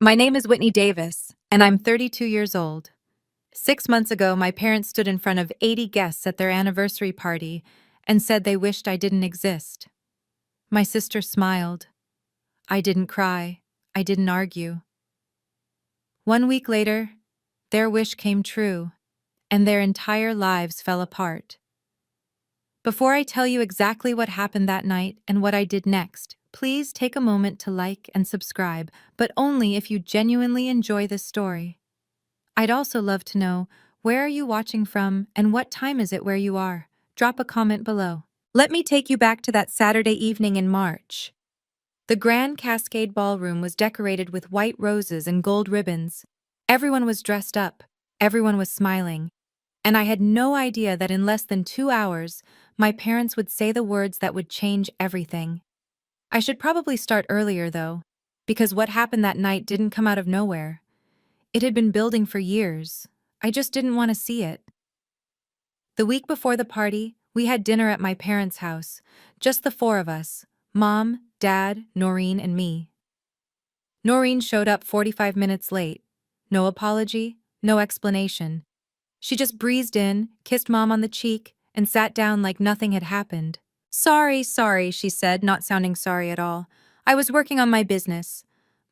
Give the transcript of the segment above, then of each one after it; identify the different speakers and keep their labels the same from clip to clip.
Speaker 1: My name is Whitney Davis, and I'm 32 years old. 6 months ago, my parents stood in front of 80 guests at their anniversary party and said they wished I didn't exist. My sister smiled. I didn't cry. I didn't argue. 1 week later, their wish came true, and their entire lives fell apart. Before I tell you exactly what happened that night and what I did next, please take a moment to like and subscribe, but only if you genuinely enjoy this story. I'd also love to know, where are you watching from and what time is it where you are? Drop a comment below. Let me take you back to that Saturday evening in March. The Grand Cascade Ballroom was decorated with white roses and gold ribbons. Everyone was dressed up, everyone was smiling, and I had no idea that in less than 2 hours, my parents would say the words that would change everything. I should probably start earlier, though, because what happened that night didn't come out of nowhere. It had been building for years. I just didn't want to see it. The week before the party, we had dinner at my parents' house, just the four of us: Mom, Dad, Noreen, and me. Noreen showed up 45 minutes late. No apology, no explanation. She just breezed in, kissed Mom on the cheek, and sat down like nothing had happened. Sorry, she said, not sounding sorry at all. I was working on my business.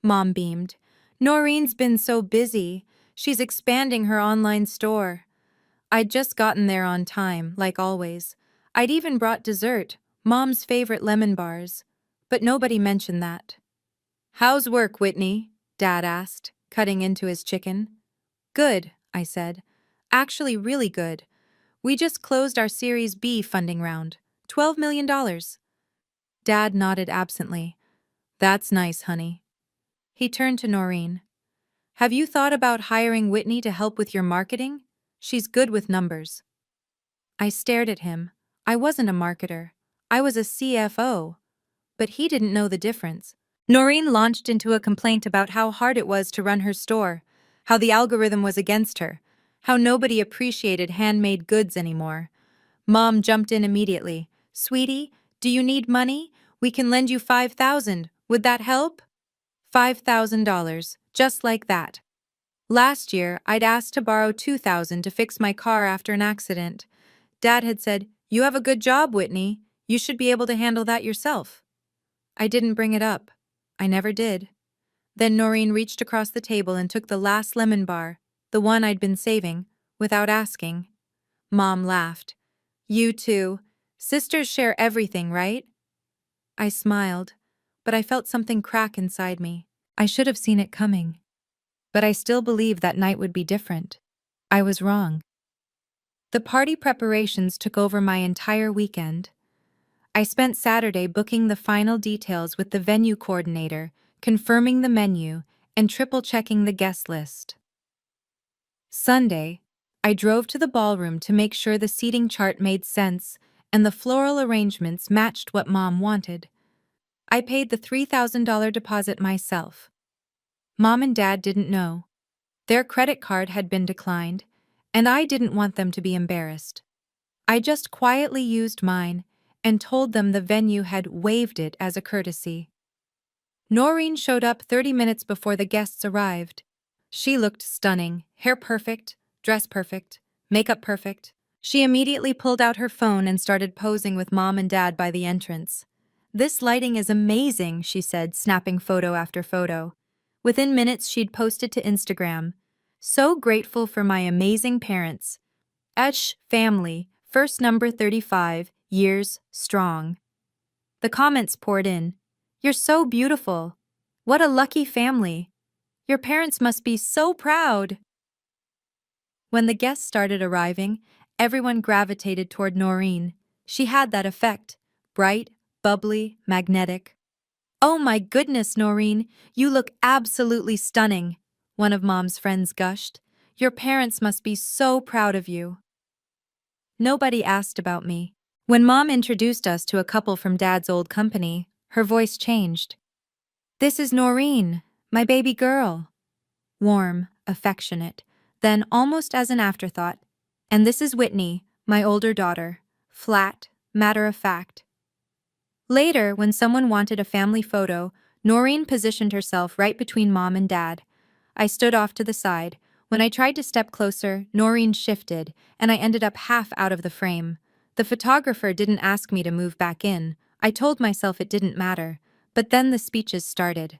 Speaker 1: Mom beamed. Noreen's been so busy. She's expanding her online store. I'd just gotten there on time, like always. I'd even brought dessert, Mom's favorite lemon bars. But nobody mentioned that. How's work, Whitney? Dad asked, cutting into his chicken. Good, I said. Actually, really good. We just closed our Series B funding round. $12 million. Dad nodded absently. That's nice, honey. He turned to Noreen. Have you thought about hiring Whitney to help with your marketing? She's good with numbers. I stared at him. I wasn't a marketer. I was a CFO. But he didn't know the difference. Noreen launched into a complaint about how hard it was to run her store, how the algorithm was against her, how nobody appreciated handmade goods anymore. Mom jumped in immediately. Sweetie, do you need money? We can lend you $5,000. Would that help? $5,000, just like that. Last year, I'd asked to borrow $2,000 to fix my car after an accident. Dad had said, You have a good job, Whitney. You should be able to handle that yourself. I didn't bring it up. I never did. Then Noreen reached across the table and took the last lemon bar, the one I'd been saving, without asking. Mom laughed. You too. Sisters share everything, right? I smiled, but I felt something crack inside me. I should have seen it coming. But I still believed that night would be different. I was wrong. The party preparations took over my entire weekend. I spent Saturday booking the final details with the venue coordinator, confirming the menu, and triple-checking the guest list. Sunday, I drove to the ballroom to make sure the seating chart made sense and the floral arrangements matched what Mom wanted. I paid the $3,000 deposit myself. Mom and Dad didn't know. Their credit card had been declined, and I didn't want them to be embarrassed. I just quietly used mine and told them the venue had waived it as a courtesy. Noreen showed up 30 minutes before the guests arrived. She looked stunning, hair perfect, dress perfect, makeup perfect. She immediately pulled out her phone and started posing with Mom and Dad by the entrance. This lighting is amazing, she said, snapping photo after photo. Within minutes, she'd posted to Instagram. So grateful for my amazing parents. Family, first number 35, years strong. The comments poured in. You're so beautiful. What a lucky family. Your parents must be so proud. When the guests started arriving, everyone gravitated toward Noreen. She had that effect. Bright, bubbly, magnetic. Oh my goodness, Noreen, you look absolutely stunning, one of Mom's friends gushed. Your parents must be so proud of you. Nobody asked about me. When Mom introduced us to a couple from Dad's old company, her voice changed. This is Noreen, my baby girl. Warm, affectionate, then almost as an afterthought. And this is Whitney, my older daughter. Flat, matter of fact. Later, when someone wanted a family photo, Noreen positioned herself right between Mom and Dad. I stood off to the side. When I tried to step closer, Noreen shifted, and I ended up half out of the frame. The photographer didn't ask me to move back in. I told myself it didn't matter. But then the speeches started.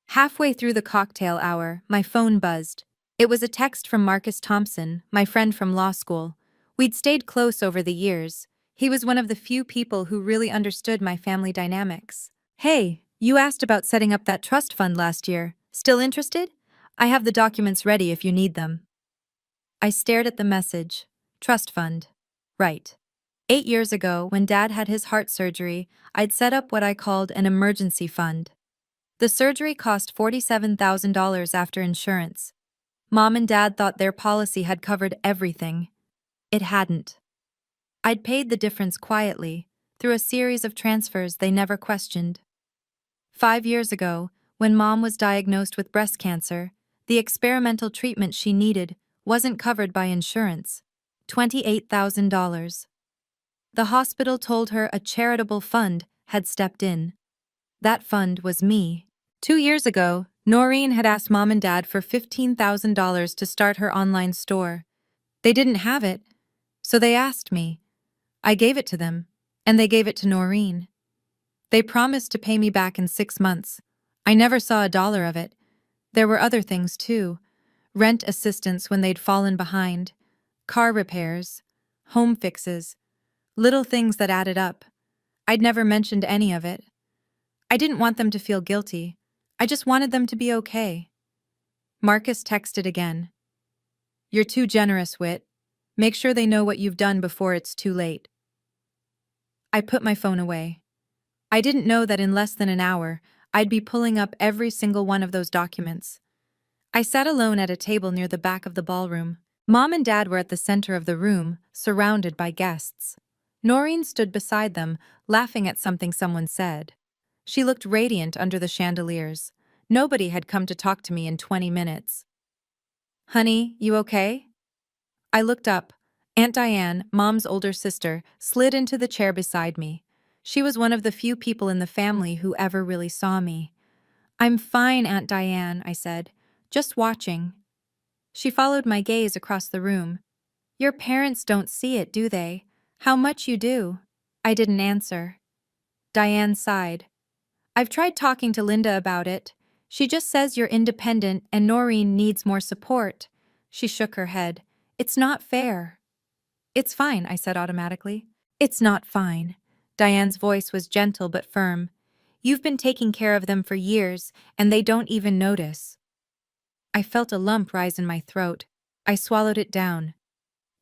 Speaker 1: Halfway through the cocktail hour, my phone buzzed. It was a text from Marcus Thompson, my friend from law school. We'd stayed close over the years. He was one of the few people who really understood my family dynamics. Hey, you asked about setting up that trust fund last year. Still interested? I have the documents ready if you need them. I stared at the message. Trust fund. Right. 8 years ago, when Dad had his heart surgery, I'd set up what I called an emergency fund. The surgery cost $47,000 after insurance. Mom and Dad thought their policy had covered everything. It hadn't. I'd paid the difference quietly, through a series of transfers they never questioned. 5 years ago, when Mom was diagnosed with breast cancer, the experimental treatment she needed wasn't covered by insurance. $28,000. The hospital told her a charitable fund had stepped in. That fund was me. 2 years ago, Noreen had asked Mom and Dad for $15,000 to start her online store. They didn't have it, so they asked me. I gave it to them, and they gave it to Noreen. They promised to pay me back in 6 months. I never saw a dollar of it. There were other things too. Rent assistance when they'd fallen behind, car repairs, home fixes, little things that added up. I'd never mentioned any of it. I didn't want them to feel guilty. I just wanted them to be okay. Marcus texted again. You're too generous, Whit. Make sure they know what you've done before it's too late. I put my phone away. I didn't know that in less than an hour, I'd be pulling up every single one of those documents. I sat alone at a table near the back of the ballroom. Mom and Dad were at the center of the room, surrounded by guests. Noreen stood beside them, laughing at something someone said. She looked radiant under the chandeliers. Nobody had come to talk to me in 20 minutes. Honey, you okay? I looked up. Aunt Diane, Mom's older sister, slid into the chair beside me. She was one of the few people in the family who ever really saw me. I'm fine, Aunt Diane, I said. Just watching. She followed my gaze across the room. Your parents don't see it, do they? How much you do? I didn't answer. Diane sighed. I've tried talking to Linda about it. She just says you're independent and Noreen needs more support. She shook her head. It's not fair. It's fine, I said automatically. It's not fine. Diane's voice was gentle but firm. You've been taking care of them for years, and they don't even notice. I felt a lump rise in my throat. I swallowed it down.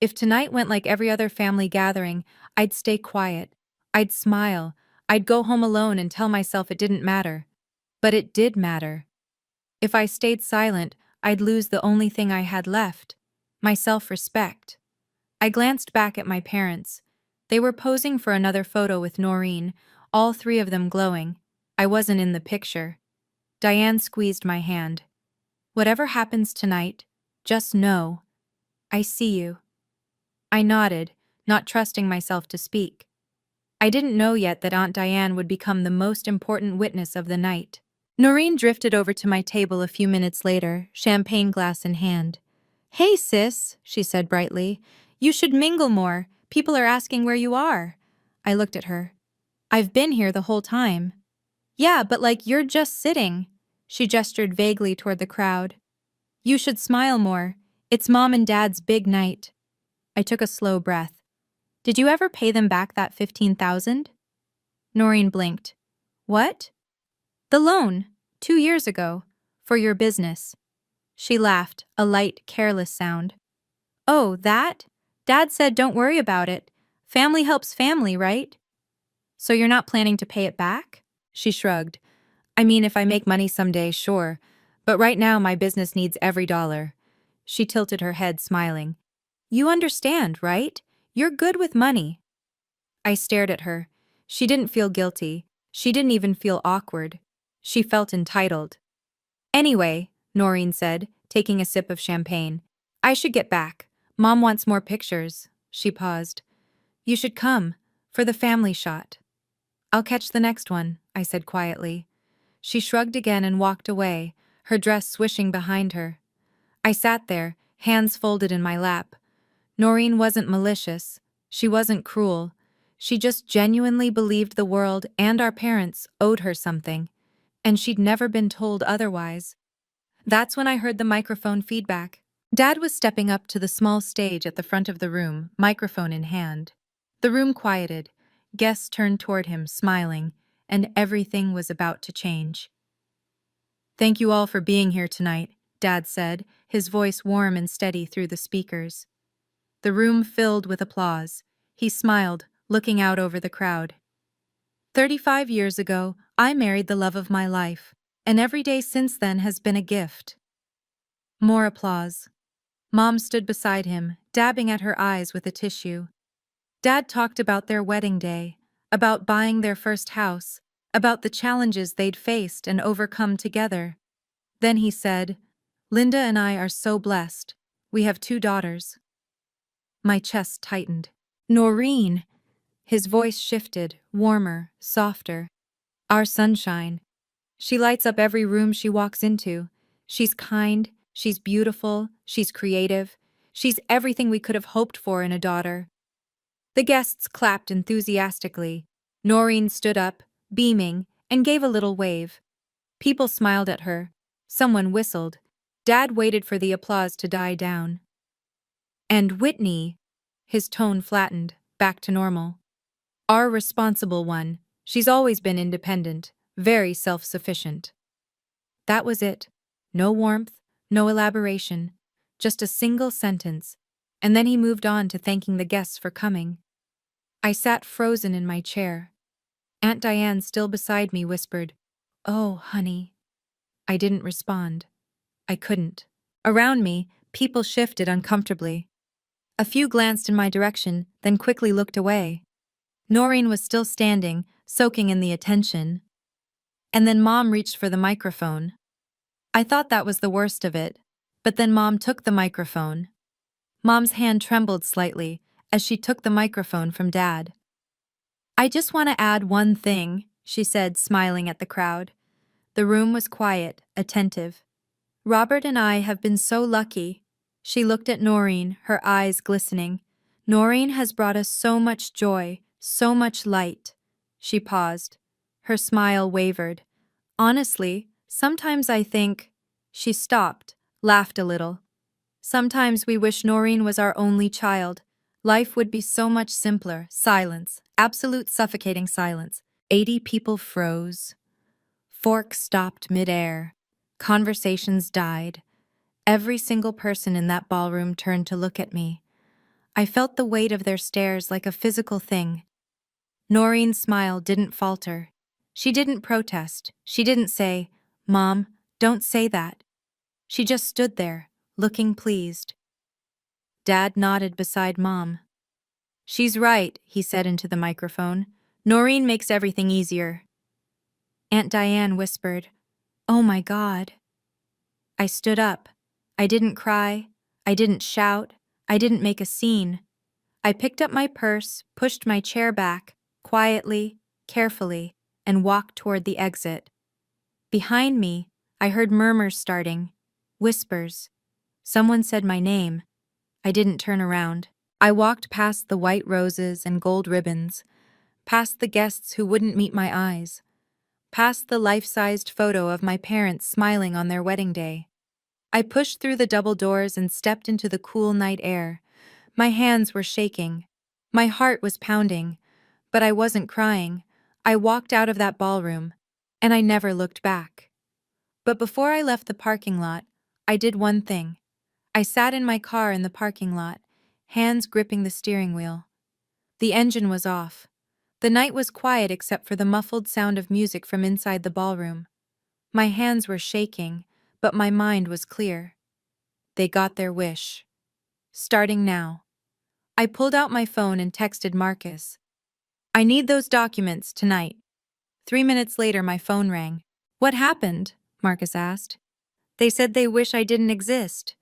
Speaker 1: If tonight went like every other family gathering, I'd stay quiet. I'd smile. I'd go home alone and tell myself it didn't matter. But it did matter. If I stayed silent, I'd lose the only thing I had left, my self-respect. I glanced back at my parents. They were posing for another photo with Noreen, all three of them glowing. I wasn't in the picture. Diane squeezed my hand. Whatever happens tonight, just know, I see you. I nodded, not trusting myself to speak. I didn't know yet that Aunt Diane would become the most important witness of the night. Noreen drifted over to my table a few minutes later, champagne glass in hand. Hey, sis, she said brightly. You should mingle more. People are asking where you are. I looked at her. I've been here the whole time. Yeah, but like you're just sitting. She gestured vaguely toward the crowd. You should smile more. It's Mom and Dad's big night. I took a slow breath. Did you ever pay them back that $15,000? Noreen blinked. What? The loan, 2 years ago, for your business. She laughed, a light, careless sound. Oh, that? Dad said don't worry about it. Family helps family, right? So you're not planning to pay it back? She shrugged. I mean, if I make money someday, sure. But right now my business needs every dollar. She tilted her head, smiling. You understand, right? You're good with money. I stared at her. She didn't feel guilty. She didn't even feel awkward. She felt entitled. Anyway, Noreen said, taking a sip of champagne. I should get back. Mom wants more pictures. She paused. You should come, for the family shot. I'll catch the next one, I said quietly. She shrugged again and walked away, her dress swishing behind her. I sat there, hands folded in my lap. Noreen wasn't malicious. She wasn't cruel. She just genuinely believed the world and our parents owed her something, and she'd never been told otherwise. That's when I heard the microphone feedback. Dad was stepping up to the small stage at the front of the room, microphone in hand. The room quieted. Guests turned toward him, smiling, and everything was about to change. "Thank you all for being here tonight," Dad said, his voice warm and steady through the speakers. The room filled with applause. He smiled, looking out over the crowd. 35 years ago, I married the love of my life, and every day since then has been a gift." More applause. Mom stood beside him, dabbing at her eyes with a tissue. Dad talked about their wedding day, about buying their first house, about the challenges they'd faced and overcome together. Then he said, "Linda and I are so blessed. We have 2 daughters." My chest tightened. "Noreen!" His voice shifted, warmer, softer. "Our sunshine. She lights up every room she walks into. She's kind, she's beautiful, she's creative. She's everything we could have hoped for in a daughter." The guests clapped enthusiastically. Noreen stood up, beaming, and gave a little wave. People smiled at her. Someone whistled. Dad waited for the applause to die down. "And Whitney," his tone flattened, back to normal. "Our responsible one. She's always been independent, very self-sufficient." That was it. No warmth, no elaboration, just a single sentence, and then he moved on to thanking the guests for coming. I sat frozen in my chair. Aunt Diane, still beside me, whispered, "Oh, honey." I didn't respond. I couldn't. Around me, people shifted uncomfortably. A few glanced in my direction, then quickly looked away. Noreen was still standing, soaking in the attention. And then Mom reached for the microphone. I thought that was the worst of it, but then Mom took the microphone. Mom's hand trembled slightly as she took the microphone from Dad. "I just want to add one thing," she said, smiling at the crowd. The room was quiet, attentive. "Robert and I have been so lucky." She looked at Noreen, her eyes glistening. "Noreen has brought us so much joy, so much light." She paused. Her smile wavered. "Honestly, sometimes I think—" She stopped, laughed a little. "Sometimes we wish Noreen was our only child. Life would be so much simpler." Silence, absolute suffocating silence. 80 people froze. Forks stopped midair. Conversations died. Every single person in that ballroom turned to look at me. I felt the weight of their stares like a physical thing. Noreen's smile didn't falter. She didn't protest. She didn't say, "Mom, don't say that." She just stood there, looking pleased. Dad nodded beside Mom. "She's right," he said into the microphone. "Noreen makes everything easier." Aunt Diane whispered, "Oh my God." I stood up. I didn't cry. I didn't shout. I didn't make a scene. I picked up my purse, pushed my chair back, quietly, carefully, and walked toward the exit. Behind me, I heard murmurs starting, whispers. Someone said my name. I didn't turn around. I walked past the white roses and gold ribbons, past the guests who wouldn't meet my eyes, past the life-sized photo of my parents smiling on their wedding day. I pushed through the double doors and stepped into the cool night air. My hands were shaking. My heart was pounding, but I wasn't crying. I walked out of that ballroom, and I never looked back. But before I left the parking lot, I did one thing. I sat in my car in the parking lot, hands gripping the steering wheel. The engine was off. The night was quiet except for the muffled sound of music from inside the ballroom. My hands were shaking, but my mind was clear. They got their wish. Starting now. I pulled out my phone and texted Marcus. "I need those documents tonight." 3 minutes later, my phone rang. "What happened?" Marcus asked. "They said they wish I didn't exist."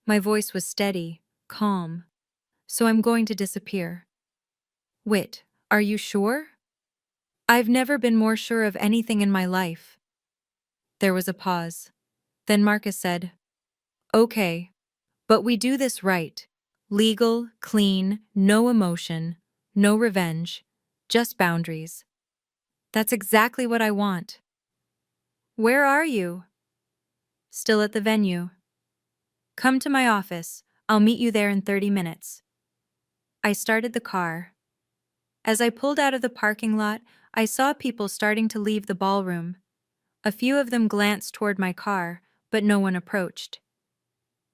Speaker 1: My voice was steady, calm. "So I'm going to disappear." "Whit, are you sure?" "I've never been more sure of anything in my life." There was a pause. Then Marcus said, "Okay, but we do this right. Legal, clean, no emotion, no revenge, just boundaries. That's exactly what I want." "Where are you?" "Still at the venue." "Come to my office. I'll meet you there in 30 minutes. I started the car. As I pulled out of the parking lot, I saw people starting to leave the ballroom. A few of them glanced toward my car, but no one approached.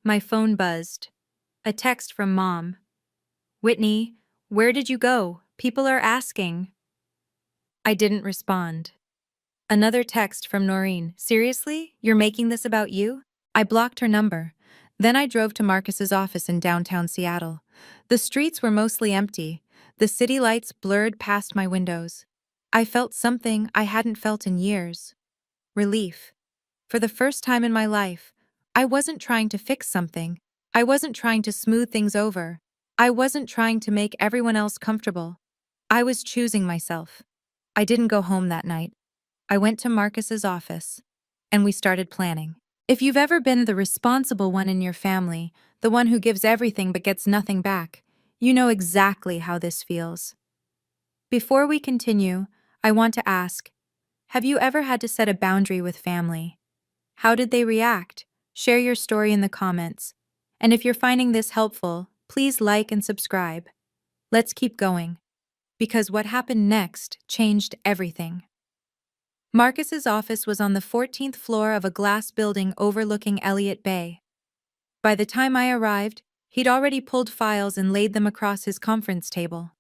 Speaker 1: My phone buzzed. A text from Mom. "Whitney, where did you go? People are asking." I didn't respond. Another text from Noreen. "Seriously? You're making this about you?" I blocked her number. Then I drove to Marcus's office in downtown Seattle. The streets were mostly empty. The city lights blurred past my windows. I felt something I hadn't felt in years. Relief. For the first time in my life, I wasn't trying to fix something. I wasn't trying to smooth things over. I wasn't trying to make everyone else comfortable. I was choosing myself. I didn't go home that night. I went to Marcus's office, and we started planning. If you've ever been the responsible one in your family, the one who gives everything but gets nothing back, you know exactly how this feels. Before we continue, I want to ask, have you ever had to set a boundary with family? How did they react? Share your story in the comments. And if you're finding this helpful, please like and subscribe. Let's keep going, because what happened next changed everything. Marcus's office was on the 14th floor of a glass building overlooking Elliott Bay. By the time I arrived, he'd already pulled files and laid them across his conference table.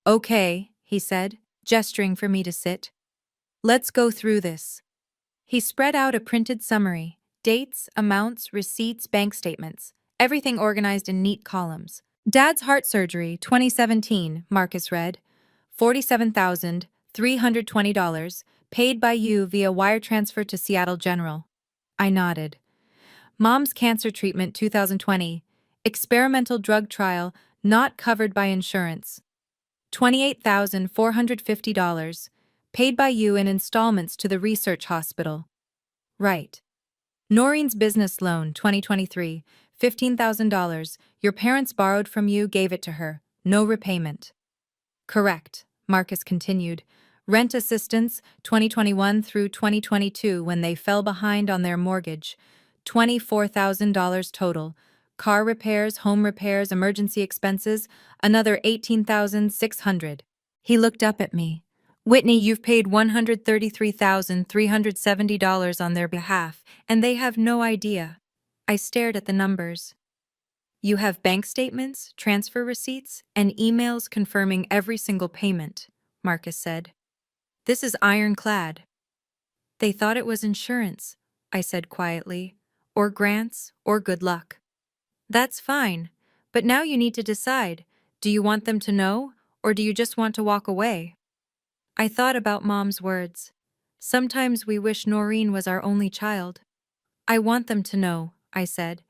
Speaker 1: "Okay," he said, gesturing for me to sit. "Let's go through this." He spread out a printed summary: dates, amounts, receipts, bank statements, everything organized in neat columns. "Dad's heart surgery, 2017, Marcus read. $47,320, paid by you via wire transfer to Seattle General." I nodded. "Mom's cancer treatment, 2020. Experimental drug trial, not covered by insurance. $28,450, paid by you in installments to the research hospital." Right. "Noreen's business loan, 2023, $15,000. Your parents borrowed from you, gave it to her. No repayment." Correct, Marcus continued. "Rent assistance, 2021 through 2022 when they fell behind on their mortgage. $24,000 total. Car repairs, home repairs, emergency expenses, another $18,600. He looked up at me. "Whitney, you've paid $133,370 on their behalf, and they have no idea." I stared at the numbers. "You have bank statements, transfer receipts, and emails confirming every single payment," Marcus said. "This is ironclad." "They thought it was insurance," I said quietly, "or grants, or good luck." "That's fine, but now you need to decide. Do you want them to know, or do you just want to walk away?" I thought about Mom's words. Sometimes we wish Noreen was our only child. "I want them to know," I said,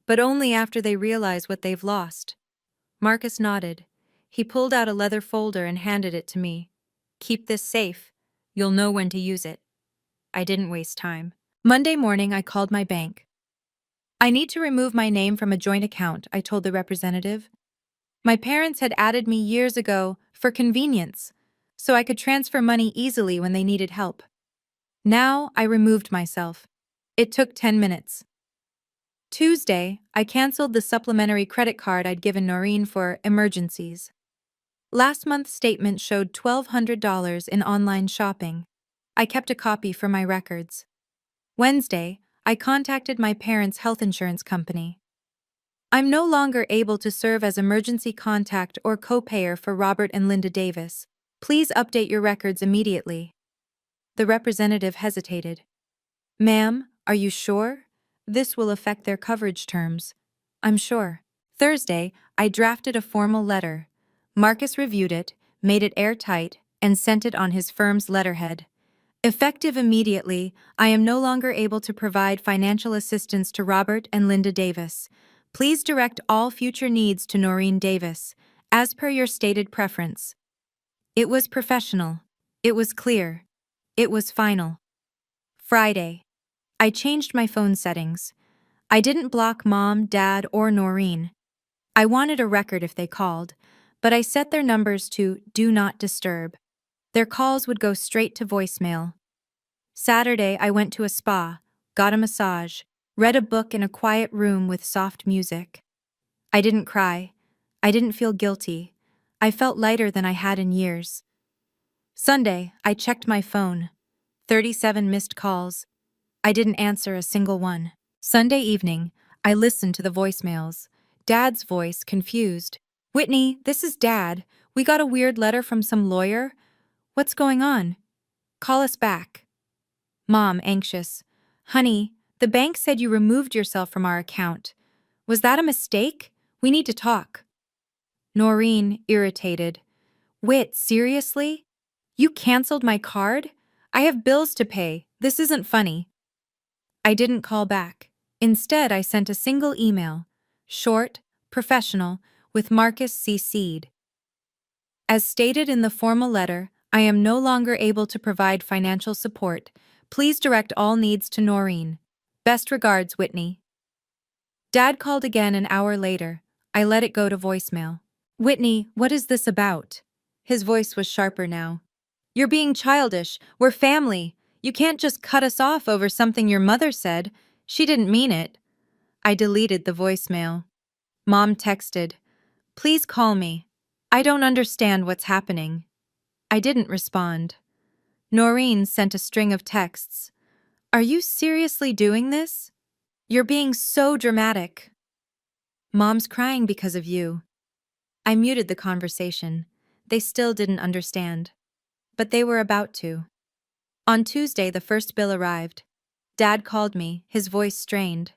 Speaker 1: "but only after they realize what they've lost." Marcus nodded. He pulled out a leather folder and handed it to me. "Keep this safe. You'll know when to use it." I didn't waste time. Monday morning, I called my bank. "I need to remove my name from a joint account," I told the representative. "My parents had added me years ago for convenience, so I could transfer money easily when they needed help. Now I removed myself. It took 10 minutes. Tuesday, I canceled the supplementary credit card I'd given Noreen for emergencies. Last month's statement showed $1,200 in online shopping. I kept a copy for my records. Wednesday, I contacted my parents' health insurance company. "I'm no longer able to serve as emergency contact or co-payer for Robert and Linda Davis. Please update your records immediately." The representative hesitated. "Ma'am, are you sure? This will affect their coverage terms." "I'm sure." Thursday, I drafted a formal letter. Marcus reviewed it, made it airtight, and sent it on his firm's letterhead. "Effective immediately, I am no longer able to provide financial assistance to Robert and Linda Davis. Please direct all future needs to Noreen Davis, as per your stated preference." It was professional. It was clear. It was final. Friday. I changed my phone settings. I didn't block Mom, Dad, or Noreen. I wanted a record if they called, but I set their numbers to Do Not Disturb. Their calls would go straight to voicemail. Saturday, I went to a spa, got a massage, read a book in a quiet room with soft music. I didn't cry. I didn't feel guilty. I felt lighter than I had in years. Sunday, I checked my phone. 37 missed calls. I didn't answer a single one. Sunday evening, I listened to the voicemails. Dad's voice, confused. "Whitney, this is Dad. We got a weird letter from some lawyer. What's going on? Call us back." Mom, anxious. "Honey, the bank said you removed yourself from our account. Was that a mistake? We need to talk." Noreen, irritated. "Whit, seriously? You canceled my card? I have bills to pay. This isn't funny." I didn't call back. Instead, I sent a single email. Short, professional, with Marcus CC'd. As stated in the formal letter, I am no longer able to provide financial support. Please direct all needs to Noreen. Best regards, Whitney. Dad called again an hour later. I let it go to voicemail. "Whitney, what is this about?" His voice was sharper now. "You're being childish. We're family. You can't just cut us off over something your mother said. She didn't mean it." I deleted the voicemail. Mom texted, "Please call me. I don't understand what's happening." I didn't respond. Noreen sent a string of texts. "Are you seriously doing this? You're being so dramatic." "Mom's crying because of you." I muted the conversation. They still didn't understand. But they were about to. On Tuesday, the first bill arrived. Dad called me, his voice strained.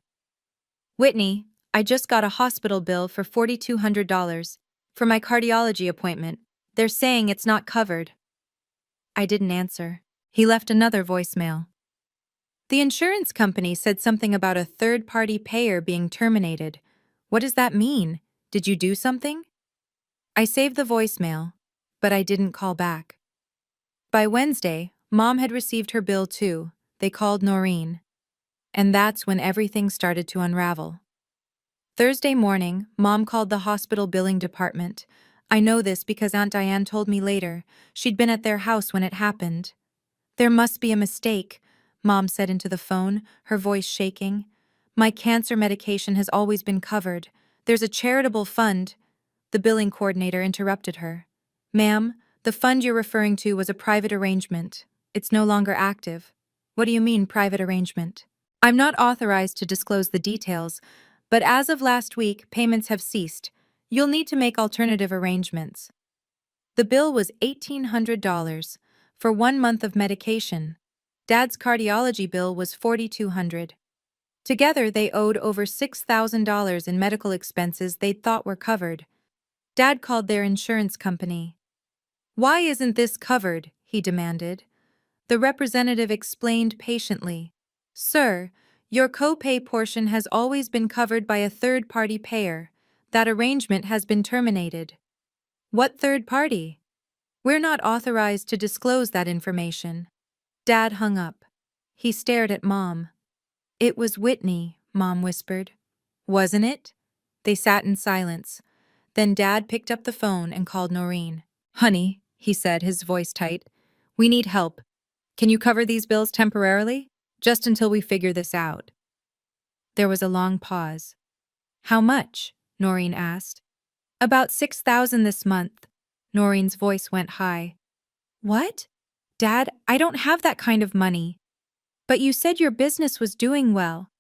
Speaker 1: "Whitney, I just got a hospital bill for $4,200 for my cardiology appointment. They're saying it's not covered." I didn't answer. He left another voicemail. "The insurance company said something about a third-party payer being terminated. What does that mean? Did you do something?" I saved the voicemail, but I didn't call back. By Wednesday, Mom had received her bill too. They called Noreen. And that's when everything started to unravel. Thursday morning, Mom called the hospital billing department. I know this because Aunt Diane told me later. She'd been at their house when it happened. "There must be a mistake," Mom said into the phone, her voice shaking. "My cancer medication has always been covered. There's a charitable fund." The billing coordinator interrupted her. "Ma'am, the fund you're referring to was a private arrangement. It's no longer active." "What do you mean, private arrangement?" "I'm not authorized to disclose the details, but as of last week, payments have ceased. You'll need to make alternative arrangements." The bill was $1,800 for 1 month of medication. Dad's cardiology bill was $4,200. Together, they owed over $6,000 in medical expenses they'd thought were covered. Dad called their insurance company. "Why isn't this covered?" he demanded. The representative explained patiently. "Sir, your copay portion has always been covered by a third-party payer. That arrangement has been terminated." "What third party?" "We're not authorized to disclose that information." Dad hung up. He stared at Mom. "It was Whitney," Mom whispered. "Wasn't it?" They sat in silence. Then Dad picked up the phone and called Noreen. "Honey," he said, his voice tight, "we need help. Can you cover these bills temporarily? Just until we figure this out." There was a long pause. "How much?" Noreen asked. "About $6,000 this month." Noreen's voice went high. "What?" "Dad, I don't have that kind of money." "But you said your business was doing well."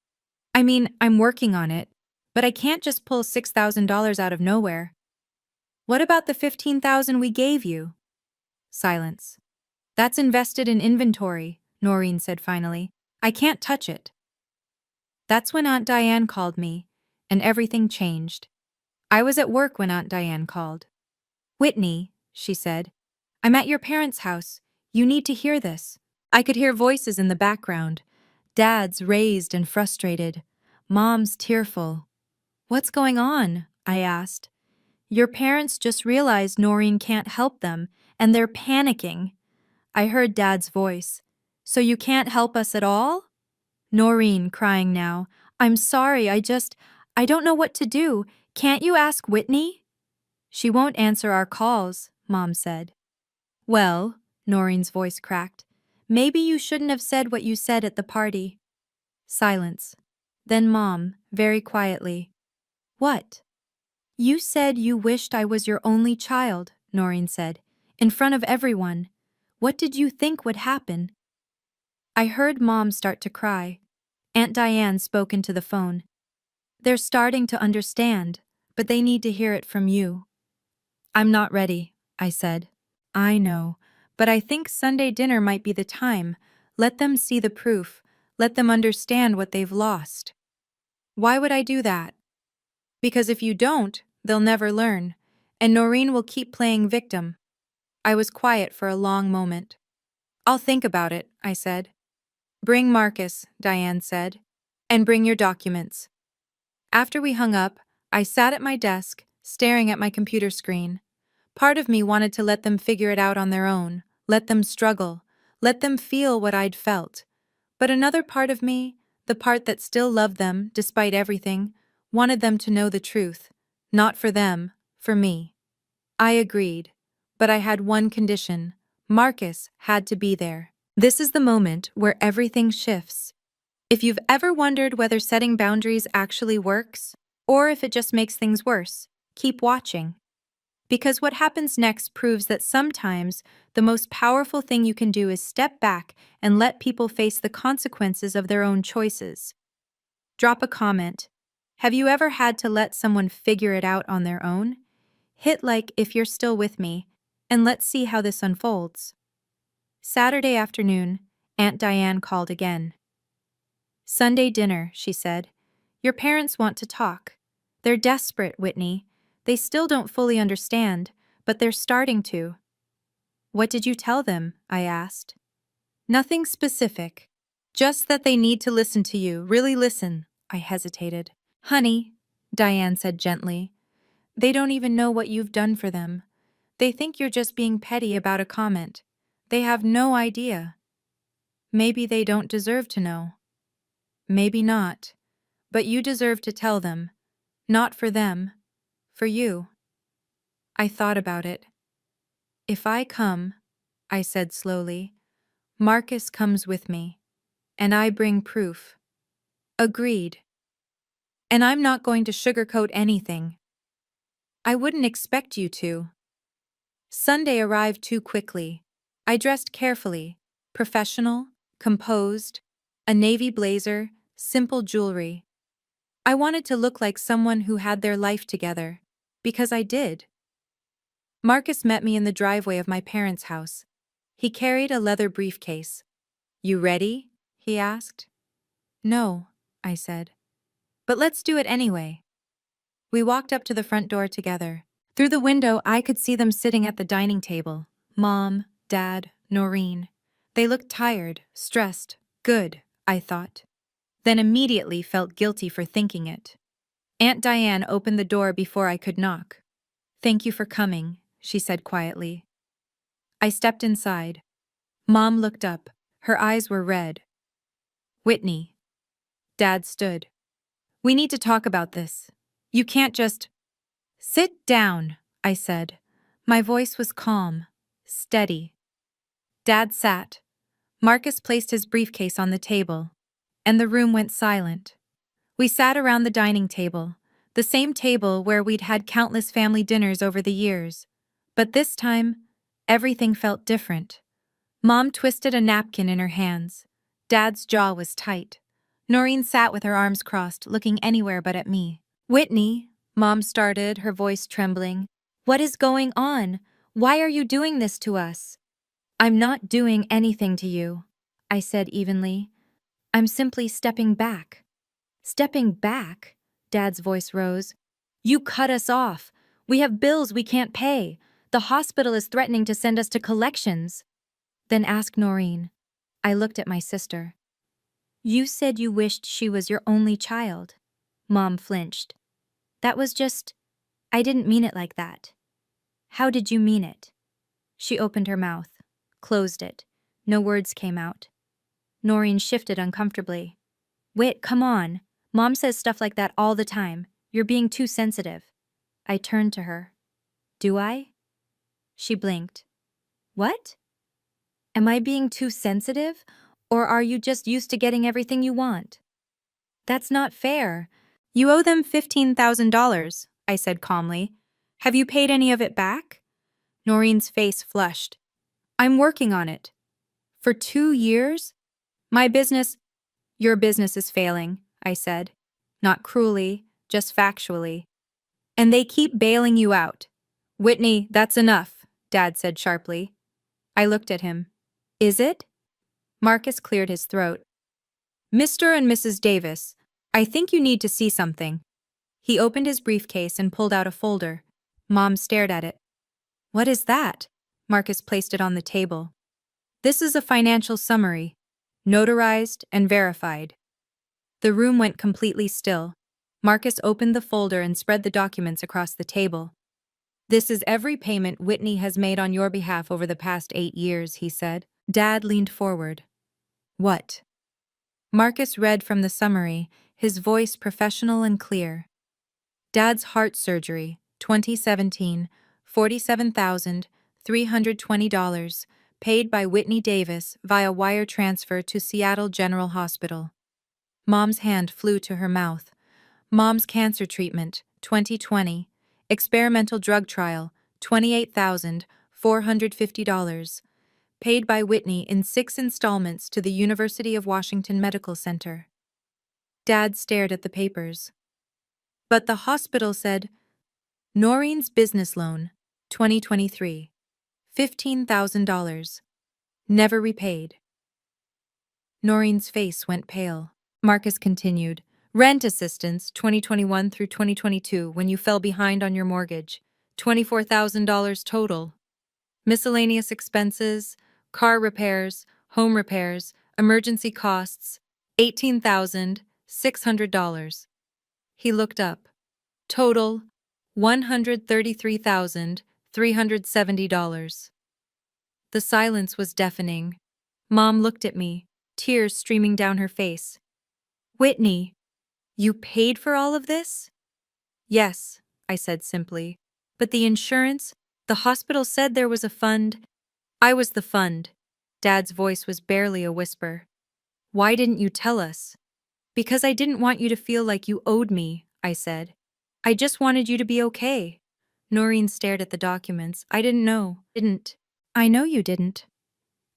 Speaker 1: "I mean, I'm working on it, but I can't just pull $6,000 out of nowhere." "What about the $15,000 we gave you?" Silence. "That's invested in inventory," Noreen said finally. "I can't touch it." That's when Aunt Diane called me, and everything changed. I was at work when Aunt Diane called. "Whitney," she said, "I'm at your parents' house. You need to hear this." I could hear voices in the background. Dad's raised and frustrated. Mom's tearful. "What's going on?" I asked. "Your parents just realized Noreen can't help them, and they're panicking." I heard Dad's voice. So you can't help us at all? Noreen, crying now. I'm sorry, I don't know what to do. Can't you ask Whitney? She won't answer our calls, Mom said. Well, Noreen's voice cracked. Maybe you shouldn't have said what you said at the party. Silence. Then Mom, very quietly. What? You said you wished I was your only child, Noreen said, in front of everyone. What did you think would happen? I heard Mom start to cry. Aunt Diane spoke into the phone. They're starting to understand, but they need to hear it from you. I'm not ready, I said. I know, but I think Sunday dinner might be the time. Let them see the proof. Let them understand what they've lost. Why would I do that? Because if you don't, they'll never learn, and Noreen will keep playing victim. I was quiet for a long moment. I'll think about it, I said. Bring Marcus, Diane said, and bring your documents. After we hung up, I sat at my desk, staring at my computer screen. Part of me wanted to let them figure it out on their own, let them struggle, let them feel what I'd felt. But another part of me, the part that still loved them despite everything, wanted them to know the truth. Not for them, for me. I agreed, but I had one condition. Marcus had to be there. This is the moment where everything shifts. If you've ever wondered whether setting boundaries actually works, or if it just makes things worse, keep watching. Because what happens next proves that sometimes the most powerful thing you can do is step back and let people face the consequences of their own choices. Drop a comment. Have you ever had to let someone figure it out on their own? Hit like if you're still with me, and let's see how this unfolds. Saturday afternoon, Aunt Diane called again. Sunday dinner, she said. Your parents want to talk. They're desperate, Whitney. They still don't fully understand, but they're starting to. What did you tell them? I asked. Nothing specific. Just that they need to listen to you, really listen. I hesitated. Honey, Diane said gently, they don't even know what you've done for them. They think you're just being petty about a comment. They have no idea. Maybe they don't deserve to know. Maybe not. But you deserve to tell them. Not for them. For you. I thought about it. If I come, I said slowly, Marcus comes with me, and I bring proof. Agreed. And I'm not going to sugarcoat anything. I wouldn't expect you to. Sunday arrived too quickly. I dressed carefully, professional, composed, a navy blazer, simple jewelry. I wanted to look like someone who had their life together, because I did. Marcus met me in the driveway of my parents' house. He carried a leather briefcase. You ready? He asked. No, I said. But let's do it anyway. We walked up to the front door together. Through the window, I could see them sitting at the dining table. Mom, Dad, Noreen. They looked tired, stressed, good, I thought. Then immediately felt guilty for thinking it. Aunt Diane opened the door before I could knock. Thank you for coming, she said quietly. I stepped inside. Mom looked up. Her eyes were red. Whitney. Dad stood. We need to talk about this. You can't just... Sit down, I said. My voice was calm, steady. Dad sat. Marcus placed his briefcase on the table, and the room went silent. We sat around the dining table, the same table where we'd had countless family dinners over the years. But this time, everything felt different. Mom twisted a napkin in her hands. Dad's jaw was tight. Noreen sat with her arms crossed, looking anywhere but at me. Whitney, Mom started, her voice trembling. What is going on? Why are you doing this to us? I'm not doing anything to you, I said evenly. I'm simply stepping back. Stepping back? Dad's voice rose. You cut us off. We have bills we can't pay. The hospital is threatening to send us to collections. Then ask Noreen. I looked at my sister. You said you wished she was your only child. Mom flinched. That was just... I didn't mean it like that. How did you mean it? She opened her mouth, closed it. No words came out. Noreen shifted uncomfortably. Whit, come on. Mom says stuff like that all the time. You're being too sensitive. I turned to her. Do I? She blinked. What? Am I being too sensitive? Or are you just used to getting everything you want? That's not fair. You owe them $15,000, I said calmly. Have you paid any of it back? Noreen's face flushed. I'm working on it. For 2 years? My business— Your business is failing, I said. Not cruelly, just factually. And they keep bailing you out. Whitney, that's enough, Dad said sharply. I looked at him. Is it? Marcus cleared his throat. Mr. and Mrs. Davis, I think you need to see something. He opened his briefcase and pulled out a folder. Mom stared at it. What is that? Marcus placed it on the table. This is a financial summary, notarized and verified. The room went completely still. Marcus opened the folder and spread the documents across the table. This is every payment Whitney has made on your behalf over the past 8 years, he said. Dad leaned forward. What? Marcus read from the summary, his voice professional and clear. Dad's heart surgery, 2017, $47,320, paid by Whitney Davis via wire transfer to Seattle General Hospital. Mom's hand flew to her mouth. Mom's cancer treatment, 2020, experimental drug trial, $28,450, paid by Whitney in 6 installments to the University of Washington Medical Center. Dad stared at the papers. But the hospital said, Noreen's business loan, 2023, $15,000, never repaid. Noreen's face went pale. Marcus continued, rent assistance, 2021 through 2022, when you fell behind on your mortgage, $24,000 total. Miscellaneous expenses, car repairs, home repairs, emergency costs, $18,600. He looked up. Total, $133,370. The silence was deafening. Mom looked at me, tears streaming down her face. Whitney, you paid for all of this? Yes, I said simply. But the insurance, the hospital said there was a fund. I was the fund. Dad's voice was barely a whisper. Why didn't you tell us? Because I didn't want you to feel like you owed me, I said. I just wanted you to be okay. Noreen stared at the documents. I didn't know. Didn't. I know you didn't.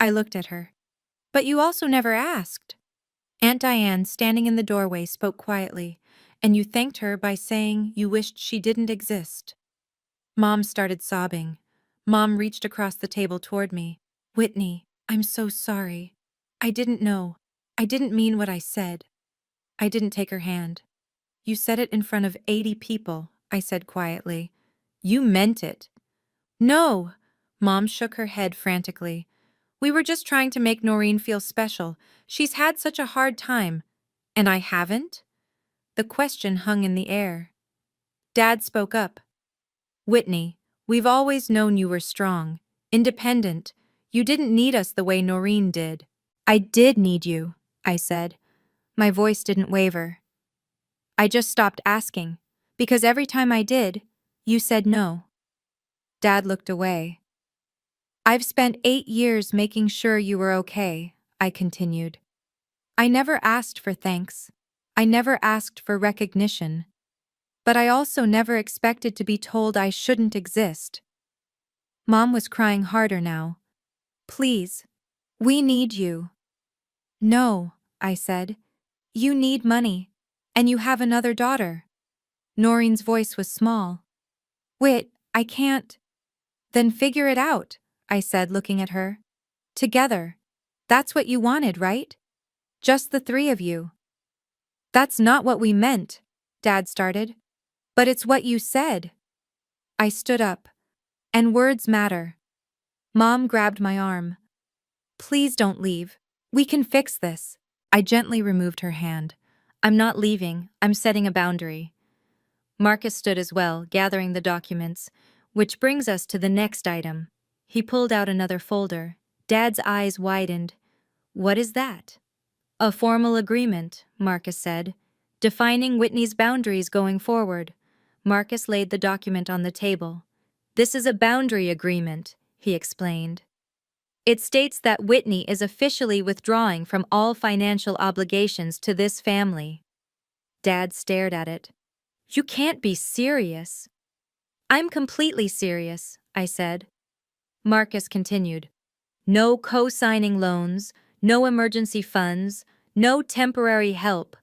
Speaker 1: I looked at her. But you also never asked. Aunt Diane, standing in the doorway, spoke quietly, and you thanked her by saying you wished she didn't exist. Mom started sobbing. Mom reached across the table toward me. Whitney, I'm so sorry. I didn't know. I didn't mean what I said. I didn't take her hand. You said it in front of 80 people, I said quietly. You meant it. No! Mom shook her head frantically. We were just trying to make Noreen feel special. She's had such a hard time. And I haven't? The question hung in the air. Dad spoke up. Whitney, we've always known you were strong, independent. You didn't need us the way Noreen did. I did need you, I said. My voice didn't waver. I just stopped asking, because every time I did, you said no. Dad looked away. I've spent 8 years making sure you were okay, I continued. I never asked for thanks. I never asked for recognition. But I also never expected to be told I shouldn't exist. Mom was crying harder now. Please, we need you. No, I said. You need money, and you have another daughter. Noreen's voice was small. Whit, I can't. Then figure it out, I said, looking at her. Together. That's what you wanted, right? Just the 3 of you. That's not what we meant, Dad started. But it's what you said. I stood up. And words matter. Mom grabbed my arm. Please don't leave. We can fix this. I gently removed her hand. I'm not leaving. I'm setting a boundary. Marcus stood as well, gathering the documents, which brings us to the next item. He pulled out another folder. Dad's eyes widened. What is that? A formal agreement, Marcus said, defining Whitney's boundaries going forward. Marcus laid the document on the table. This is a boundary agreement, he explained. It states that Whitney is officially withdrawing from all financial obligations to this family. Dad stared at it. You can't be serious. I'm completely serious, I said. Marcus continued. No co-signing loans, no emergency funds, no temporary help.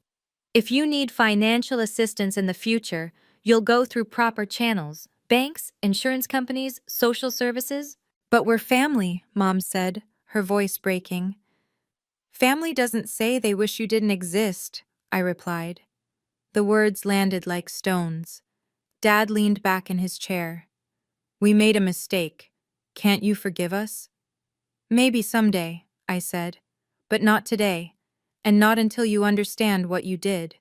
Speaker 1: If you need financial assistance in the future, you'll go through proper channels, banks, insurance companies, social services. But we're family, Mom said, her voice breaking. Family doesn't say they wish you didn't exist, I replied. The words landed like stones. Dad leaned back in his chair. We made a mistake. Can't you forgive us? Maybe someday, I said, but not today, and not until you understand what you did.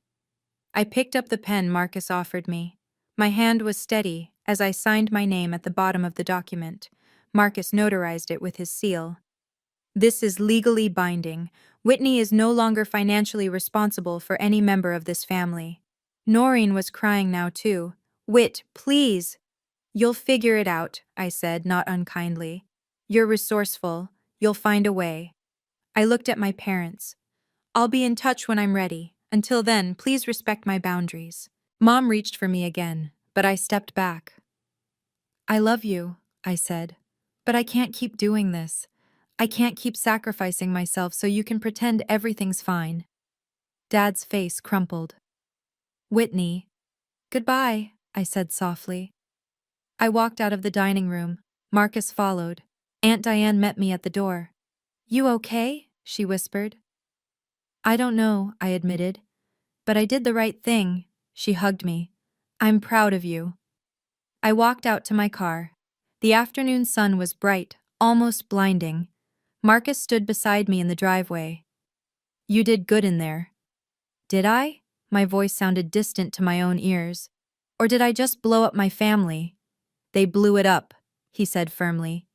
Speaker 1: I picked up the pen Marcus offered me. My hand was steady as I signed my name at the bottom of the document. Marcus notarized it with his seal. This is legally binding. Whitney is no longer financially responsible for any member of this family. Noreen was crying now too. Whit, please. You'll figure it out, I said, not unkindly. You're resourceful. You'll find a way. I looked at my parents. I'll be in touch when I'm ready. Until then, please respect my boundaries. Mom reached for me again, but I stepped back. I love you, I said, but I can't keep doing this. I can't keep sacrificing myself so you can pretend everything's fine. Dad's face crumpled. Whitney. Goodbye, I said softly. I walked out of the dining room. Marcus followed. Aunt Diane met me at the door. You okay? She whispered. I don't know, I admitted. But I did the right thing. She hugged me. I'm proud of you. I walked out to my car. The afternoon sun was bright, almost blinding. Marcus stood beside me in the driveway. You did good in there. Did I? My voice sounded distant to my own ears. Or did I just blow up my family? They blew it up, he said firmly.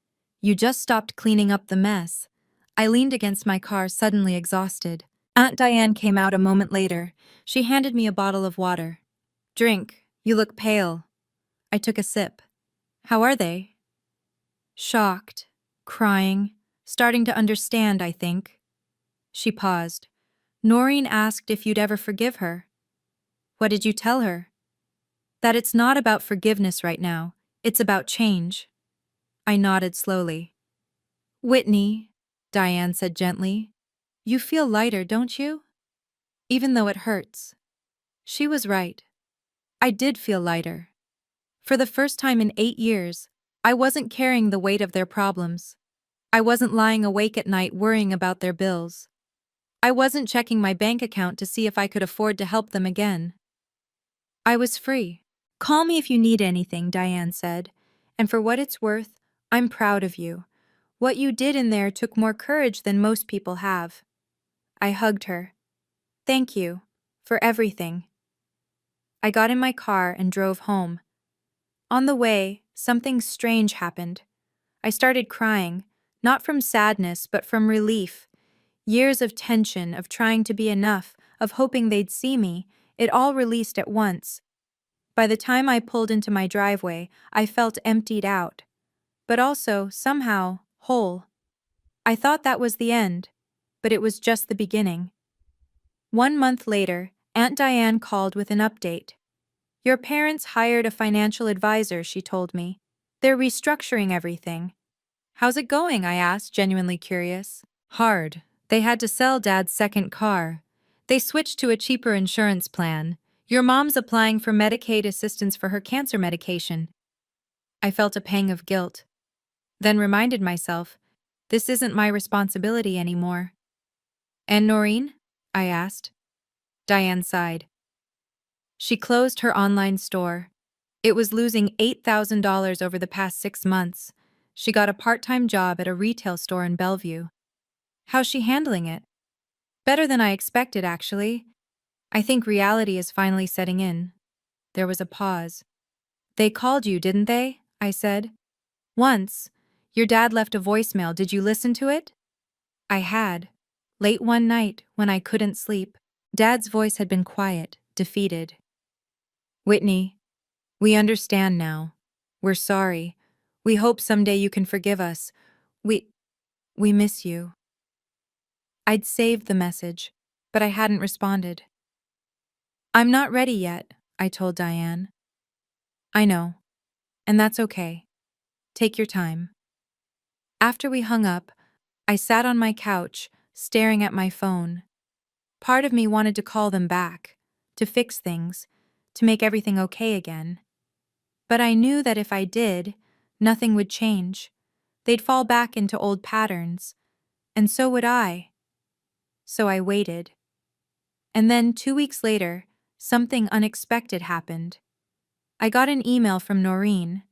Speaker 1: You just stopped cleaning up the mess. I leaned against my car, suddenly exhausted. Aunt Diane came out a moment later. She handed me a bottle of water. Drink. You look pale. I took a sip. How are they? Shocked, crying, starting to understand, I think. She paused. Noreen asked if you'd ever forgive her. What did you tell her? That it's not about forgiveness right now. It's about change. I nodded slowly. Whitney, Diane said gently, you feel lighter, don't you? Even though it hurts. She was right. I did feel lighter. For the first time in 8 years, I wasn't carrying the weight of their problems. I wasn't lying awake at night worrying about their bills. I wasn't checking my bank account to see if I could afford to help them again. I was free. Call me if you need anything, Diane said. And for what it's worth, I'm proud of you. What you did in there took more courage than most people have. I hugged her. Thank you. For everything. I got in my car and drove home. On the way, something strange happened. I started crying, not from sadness but from relief. Years of tension, of trying to be enough, of hoping they'd see me, it all released at once. By the time I pulled into my driveway, I felt emptied out, but also, somehow, whole. I thought that was the end, but it was just the beginning. 1 month later, Aunt Diane called with an update. Your parents hired a financial advisor, she told me. They're restructuring everything. How's it going? I asked, genuinely curious. Hard. They had to sell Dad's second car. They switched to a cheaper insurance plan. Your mom's applying for Medicaid assistance for her cancer medication. I felt a pang of guilt. Then reminded myself, this isn't my responsibility anymore. And Noreen? I asked. Diane sighed. She closed her online store. It was losing $8,000 over the past 6 months. She got a part-time job at a retail store in Bellevue. How's she handling it? Better than I expected, actually. I think reality is finally setting in. There was a pause. They called you, didn't they? I said. Once. Your dad left a voicemail. Did you listen to it? I had. Late one night, when I couldn't sleep, Dad's voice had been quiet, defeated. "Whitney, we understand now. We're sorry. We hope someday you can forgive us. We, we miss you." I'd saved the message, but I hadn't responded. "I'm not ready yet," I told Diane. "I know, and that's okay. Take your time." After we hung up, I sat on my couch, staring at my phone. Part of me wanted to call them back, to fix things, to make everything okay again. But I knew that if I did, nothing would change. They'd fall back into old patterns, and so would I. So I waited. And then 2 weeks later, something unexpected happened. I got an email from Noreen.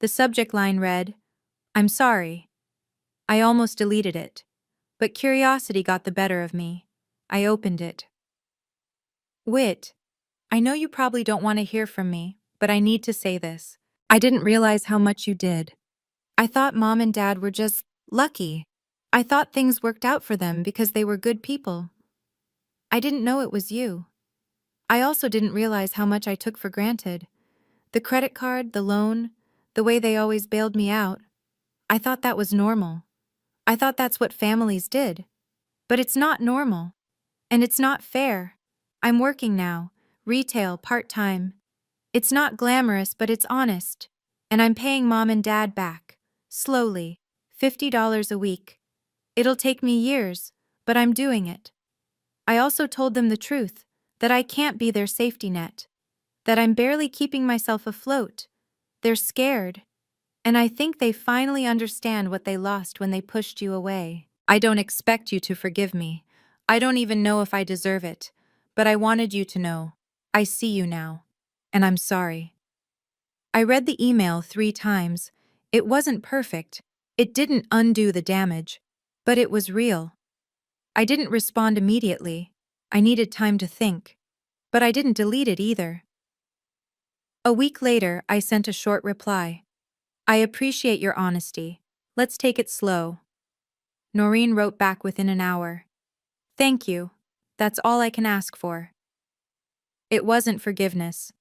Speaker 1: The subject line read, "I'm sorry." I almost deleted it, but curiosity got the better of me. I opened it. "Whit, I know you probably don't want to hear from me, but I need to say this. I didn't realize how much you did. I thought Mom and Dad were just lucky. I thought things worked out for them because they were good people. I didn't know it was you. I also didn't realize how much I took for granted. The credit card, the loan, the way they always bailed me out. I thought that was normal. I thought that's what families did. But it's not normal. And it's not fair. I'm working now, retail, part-time. It's not glamorous, but it's honest. And I'm paying Mom and Dad back, slowly, $50 a week. It'll take me years, but I'm doing it." I also told them the truth, that I can't be their safety net, that I'm barely keeping myself afloat. They're scared. And I think they finally understand what they lost when they pushed you away. I don't expect you to forgive me. I don't even know if I deserve it. But I wanted you to know. I see you now. And I'm sorry. I read the email 3 times. It wasn't perfect. It didn't undo the damage. But it was real. I didn't respond immediately. I needed time to think. But I didn't delete it either. A week later, I sent a short reply. "I appreciate your honesty. Let's take it slow." Noreen wrote back within an hour. "Thank you. That's all I can ask for." It wasn't forgiveness,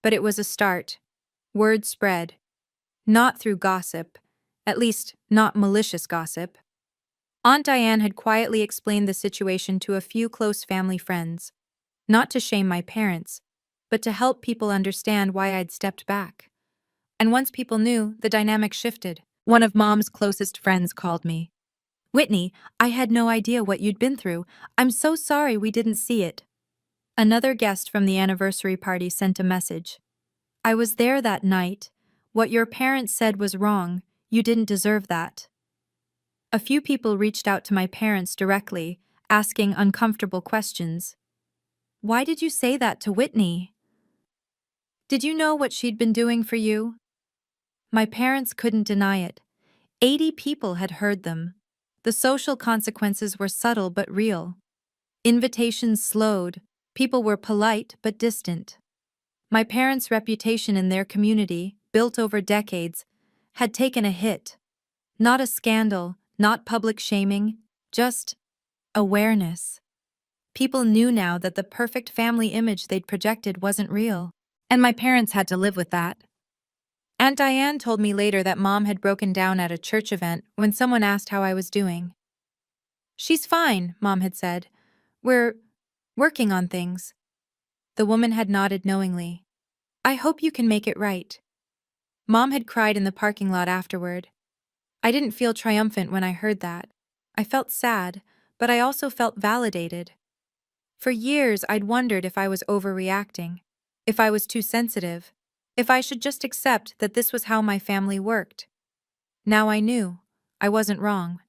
Speaker 1: but it was a start. Word spread. Not through gossip, at least not malicious gossip. Aunt Diane had quietly explained the situation to a few close family friends, not to shame my parents, but to help people understand why I'd stepped back. And once people knew, the dynamic shifted. One of Mom's closest friends called me. "Whitney, I had no idea what you'd been through. I'm so sorry we didn't see it." Another guest from the anniversary party sent a message. "I was there that night. What your parents said was wrong. You didn't deserve that." A few people reached out to my parents directly, asking uncomfortable questions. "Why did you say that to Whitney? Did you know what she'd been doing for you?" My parents couldn't deny it. 80 people had heard them. The social consequences were subtle but real. Invitations slowed. People were polite but distant. My parents' reputation in their community, built over decades, had taken a hit. Not a scandal, not public shaming, just awareness. People knew now that the perfect family image they'd projected wasn't real. And my parents had to live with that. Aunt Diane told me later that Mom had broken down at a church event when someone asked how I was doing. "She's fine," Mom had said. "We're working on things." The woman had nodded knowingly. "I hope you can make it right." Mom had cried in the parking lot afterward. I didn't feel triumphant when I heard that. I felt sad, but I also felt validated. For years, I'd wondered if I was overreacting, if I was too sensitive, if I should just accept that this was how my family worked. Now I knew. I wasn't wrong.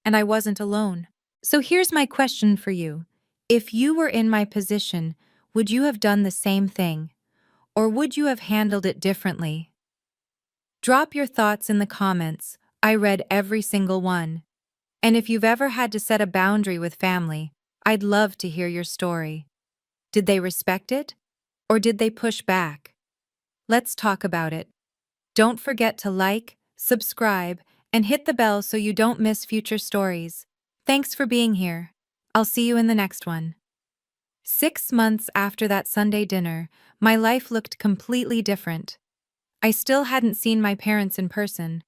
Speaker 1: And I wasn't alone. So here's my question for you. If you were in my position, would you have done the same thing? Or would you have handled it differently? Drop your thoughts in the comments. I read every single one. And if you've ever had to set a boundary with family, I'd love to hear your story. Did they respect it? Or did they push back? Let's talk about it. Don't forget to like, subscribe, and hit the bell so you don't miss future stories. Thanks for being here. I'll see you in the next one. 6 months after that Sunday dinner, my life looked completely different. I still hadn't seen my parents in person,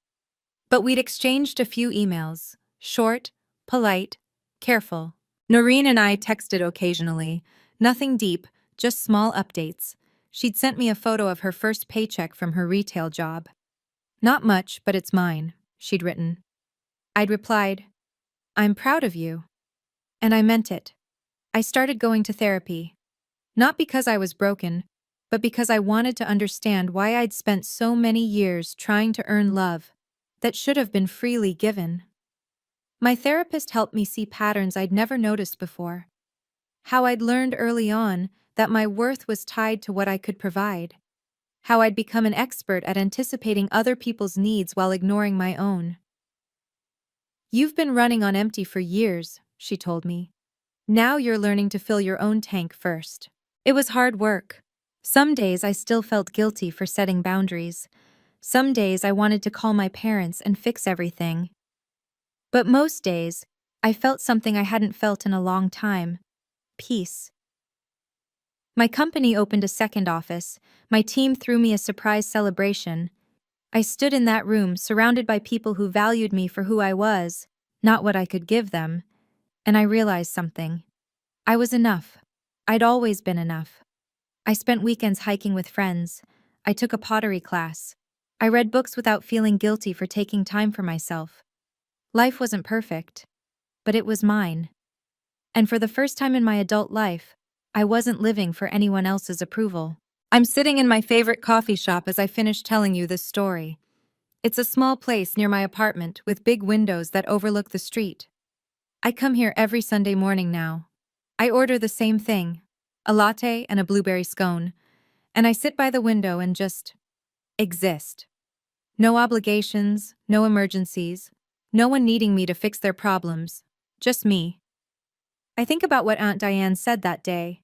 Speaker 1: but we'd exchanged a few emails, short, polite, careful. Noreen and I texted occasionally, nothing deep, just small updates. She'd sent me a photo of her first paycheck from her retail job. Not much, but it's mine, she'd written. I'd replied, I'm proud of you. And I meant it. I started going to therapy. Not because I was broken, but because I wanted to understand why I'd spent so many years trying to earn love that should have been freely given. My therapist helped me see patterns I'd never noticed before. How I'd learned early on that my worth was tied to what I could provide. How I'd become an expert at anticipating other people's needs while ignoring my own. You've been running on empty for years, she told me. Now you're learning to fill your own tank first. It was hard work. Some days I still felt guilty for setting boundaries. Some days I wanted to call my parents and fix everything. But most days, I felt something I hadn't felt in a long time. Peace. My company opened a second office. My team threw me a surprise celebration. I stood in that room, surrounded by people who valued me for who I was, not what I could give them. And I realized something. I was enough. I'd always been enough. I spent weekends hiking with friends. I took a pottery class. I read books without feeling guilty for taking time for myself. Life wasn't perfect, but it was mine. And for the first time in my adult life, I wasn't living for anyone else's approval. I'm sitting in my favorite coffee shop as I finish telling you this story. It's a small place near my apartment with big windows that overlook the street. I come here every Sunday morning now. I order the same thing, a latte and a blueberry scone, and I sit by the window and just exist. No obligations, no emergencies, no one needing me to fix their problems, just me. I think about what Aunt Diane said that day.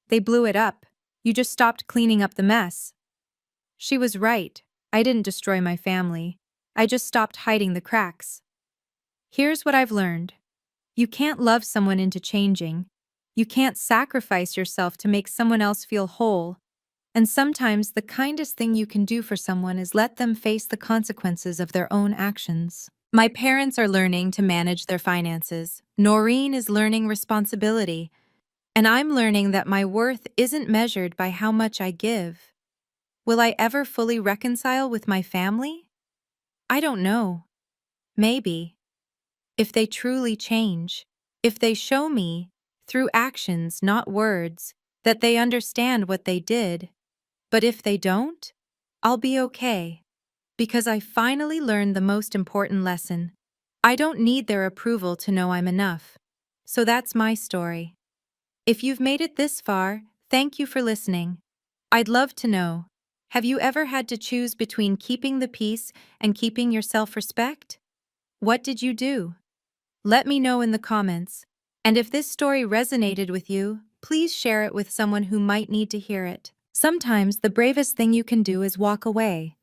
Speaker 1: They blew it up. You just stopped cleaning up the mess. She was right. I didn't destroy my family. I just stopped hiding the cracks. Here's what I've learned. You can't love someone into changing. You can't sacrifice yourself to make someone else feel whole. And sometimes the kindest thing you can do for someone is let them face the consequences of their own actions. My parents are learning to manage their finances. Noreen is learning responsibility. And I'm learning that my worth isn't measured by how much I give. Will I ever fully reconcile with my family? I don't know. Maybe. If they truly change. If they show me, through actions, not words, that they understand what they did. But if they don't, I'll be okay. Because I finally learned the most important lesson. I don't need their approval to know I'm enough. So that's my story. If you've made it this far, thank you for listening. I'd love to know, have you ever had to choose between keeping the peace and keeping your self-respect? What did you do? Let me know in the comments. And if this story resonated with you, please share it with someone who might need to hear it. Sometimes the bravest thing you can do is walk away.